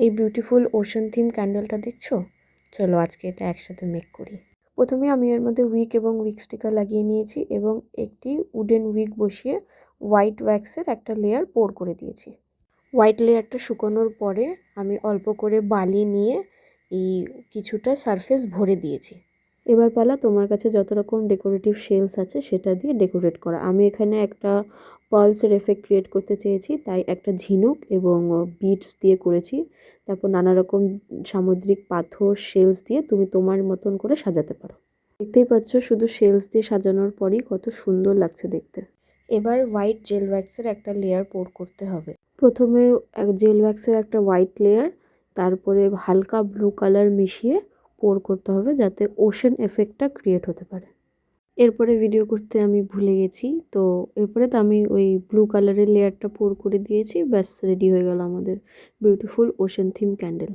এই beautiful ocean theme ক্যান্ডেলটা দেখছো? চলো আজকে এটা একসাথে মেক করি। প্রথমে আমি এর মধ্যে উইক এবং উইক স্টিকার লাগিয়ে নিয়েছি এবং একটি উডেন উইক বসিয়ে হোয়াইট ওয়্যাক্সের একটা লেয়ার পোর করে দিয়েছি। হোয়াইট লেয়ারটা শুকানোর পরে আমি অল্প করে বালি নিয়ে এই কিছুটা সারফেস ভরে দিয়েছি। এবার পালা তোমার কাছে যত রকম ডেকোরেটিভ শেলস আছে সেটা দিয়ে ডেকোরেট করা। আমি এখানে একটা পার্লসের এফেক্ট ক্রিয়েট করতে চেয়েছি, তাই একটা ঝিনুক এবং বিডস দিয়ে করেছি। তারপর নানা রকম সামুদ্রিক পাথর শেলস দিয়ে তুমি তোমার মতন করে সাজাতে পারো। দেখতেই পাচ্ছ শুধু শেলস দিয়ে সাজানোর পরই কত সুন্দর লাগছে দেখতে। এবার হোয়াইট জেল ওয়্যাক্সের একটা লেয়ার পোর করতে হবে। প্রথমে জেল ওয়্যাক্সের একটা হোয়াইট লেয়ার, তারপরে হালকা ব্লু কালার মিশিয়ে পোর করতে হবে যাতে ওশেন এফেক্টটা ক্রিয়েট হতে পারে। এরপরে ভিডিও করতে আমি ভুলে গেছি, তো এরপরে তো আমি ওই ব্লু কালারের লেয়ারটা পোর করে দিয়েছি। ব্যাস রেডি হয়ে গেল আমাদের বিউটিফুল ওশেন থিম ক্যান্ডেল।